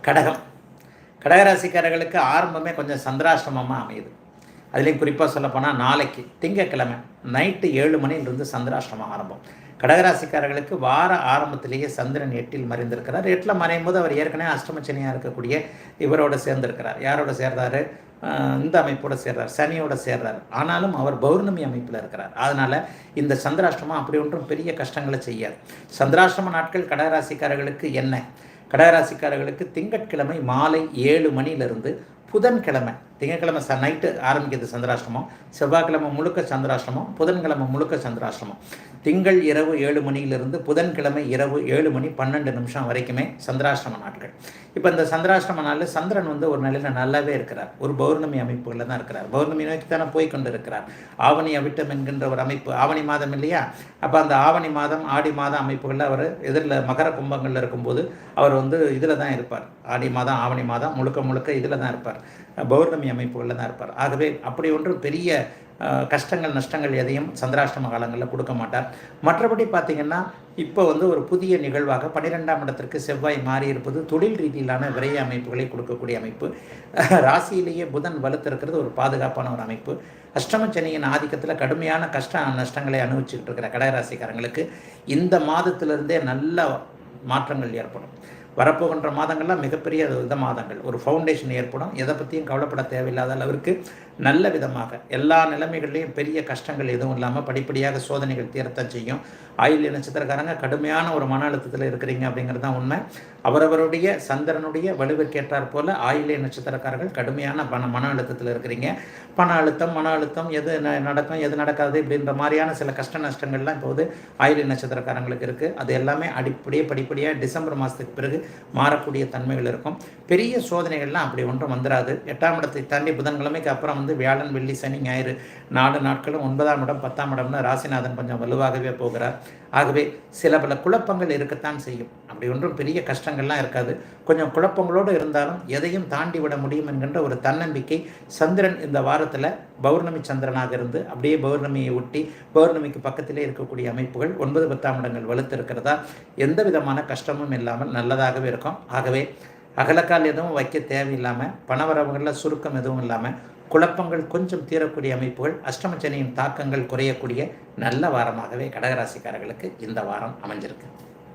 கடகம். கடகராசிக்காரர்களுக்கு ஆரம்பமே கொஞ்சம் சந்திராஷ்டமமாக அமையுது. அதுலேயும் குறிப்பாக சொல்லப்போனால் நாளைக்கு திங்கக்கிழமை நைட்டு 7 மணிலிருந்து சந்திராஷ்டமம் ஆரம்பம். கடகராசிக்காரர்களுக்கு வார ஆரம்பத்திலேயே சந்திரன் 8ல் மறைந்திருக்கிறார். 8ல் மறையும் போது அவர் ஏற்கனவே அஷ்டமச்சனியாக இருக்கக்கூடிய இவரோடு சேர்ந்திருக்கிறார். யாரோட சேர்றாரு? இந்த அமைப்போடு சேர்றார், சனியோட சேர்றார். ஆனாலும் அவர் பௌர்ணமி அமைப்பில் இருக்கிறார். அதனால் இந்த சந்திராஷ்டமம் அப்படி ஒன்றும் பெரிய கஷ்டங்களை செய்யாது. சந்திராஷ்டம நாட்கள் கடகராசிக்காரர்களுக்கு என்ன? கடகராசிக்காரர்களுக்கு திங்கட்கிழமை மாலை 7 மணிலிருந்து புதன்கிழமை, திங்கட்கிழமை நைட்டு ஆரம்பிக்கிறது சந்திராஷ்டமம், செவ்வாய்க்கிழமை முழுக்க சந்திராஷ்டமம், புதன்கிழமை முழுக்க சந்திராஷ்டமம். திங்கள் இரவு 7 மணியிலிருந்து புதன்கிழமை இரவு 7 மணி 12 நிமிஷம் வரைக்குமே சந்திராஷ்டம நாட்கள். இப்போ இந்த சந்திராஷ்டம நாளில் சந்திரன் ஒரு நிலையில் நல்லாவே இருக்கிறார். ஒரு பௌர்ணமி அமைப்புகளில் தான் இருக்கிறார். பௌர்ணமி நோக்கி தானே போய்கொண்டு இருக்கிறார். ஆவணி அவிட்டம் என்கின்ற ஒரு அமைப்பு, ஆவணி மாதம் இல்லையா? அப்போ அந்த ஆவணி மாதம் ஆடி மாதம் அமைப்புகளில் அவர் எதிரில் மகர கும்பங்களில் இருக்கும்போது அவர் இதில் தான் இருப்பார். ஆடி மாதம் ஆவணி மாதம் முழுக்க முழுக்க இதில் தான் இருப்பார், பௌர்ணமி அமைப்புகளில் தான் இருப்பார். ஆகவே அப்படி ஒன்று பெரிய கஷ்டங்கள் நஷ்டங்கள் எதையும் சந்திராஷ்டம காலங்களில் கொடுக்க மாட்டார். மற்றபடி பார்த்திங்கன்னா இப்போ ஒரு புதிய நிகழ்வாக 12ஆம் இடத்திற்கு செவ்வாய் மாறி இருப்பது தொழில் ரீதியிலான விரைய அமைப்புகளை கொடுக்கக்கூடிய அமைப்பு. ராசியிலேயே புதன் வலுத்திருக்கிறது ஒரு பாதுகாப்பான ஒரு அமைப்பு. அஷ்டமச்சனியின் ஆதிக்கத்தில் கடுமையான கஷ்ட நஷ்டங்களை அனுபவிச்சுக்கிட்டு இருக்கிற கடகராசிக்காரங்களுக்கு இந்த மாதத்திலிருந்தே நல்ல மாற்றங்கள் ஏற்படும். வரப்போகின்ற மாதங்கள்லாம் மிகப்பெரிய மாதங்கள். ஒரு ஃபவுண்டேஷன் ஏற்படும். எதை பற்றியும் கவலைப்பட தேவையில்லாத அளவிற்கு நல்ல விதமாக எல்லா நிலைமைகள்லையும் பெரிய கஷ்டங்கள் எதுவும் இல்லாமல் படிப்படியாக சோதனைகள் தீரத்தான் செய்யும். ஆயில்ய நட்சத்திரக்காரங்க கடுமையான ஒரு மன அழுத்தத்தில் இருக்கிறீங்க அப்படிங்கிறது தான் உண்மை. அவரவருடைய சந்திரனுடைய வலுவிற்கேற்றார் போல ஆயில்ய நட்சத்திரக்காரர்கள் கடுமையான மன அழுத்தத்தில் இருக்கிறீங்க. மன அழுத்தம் எது நடக்கும் எது நடக்காது இப்படின்ற மாதிரியான சில கஷ்ட நஷ்டங்கள்லாம் இப்போது ஆயில்ய நட்சத்திரக்காரங்களுக்கு இருக்குது. அது எல்லாமே படிப்படியாக டிசம்பர் மாதத்துக்கு பிறகு மாறக்கூடிய தன்மைகள் இருக்கும். பெரிய சோதனைகள்லாம் அப்படி ஒன்றும் வந்துடாது. 8ஆம் இடத்தை தாண்டி புதன்கிழமைக்கு அப்புறம் வியாழன் வெள்ளி சனி ஞாயிறு 4 நாட்களும் 9ஆம் இடம் 10ஆம் இடம்னு ராசிநாதன் கொஞ்சம் வலுவாகவே போகிறார். ஆகவே சில பல குழப்பங்கள் இருக்கத்தான் செய்யும். அப்படி ஒன்றும் பெரிய கஷ்டங்கள்லாம் இருக்காது. கொஞ்சம் குழப்பங்களோடு இருந்தாலும் எதையும் தாண்டி விட முடியும் என்கின்ற ஒரு தன்னம்பிக்கை சந்திரன் இந்த வாரத்தில் பௌர்ணமி சந்திரனாக இருந்து அப்படியே பௌர்ணமியை ஒட்டி பௌர்ணமிக்கு பக்கத்திலே இருக்கக்கூடிய அமைப்புகள் 9, 10ஆம் இடங்கள் வலுத்து இருக்கிறதா எந்த விதமான கஷ்டமும் இல்லாமல் நல்லதாகவே இருக்கும். ஆகவே அகலக்கால் எதுவும் வைக்க தேவையில்லாமல், பணவரவுகளில் சுருக்கம் எதுவும் இல்லாமல், குழப்பங்கள் கொஞ்சம் தீரக்கூடிய அமைப்புகள், அஷ்டமச்சனியின் தாக்கங்கள் குறையக்கூடிய நல்ல வாரமாகவே கடகராசிக்காரர்களுக்கு இந்த வாரம் அமைஞ்சிருக்கு.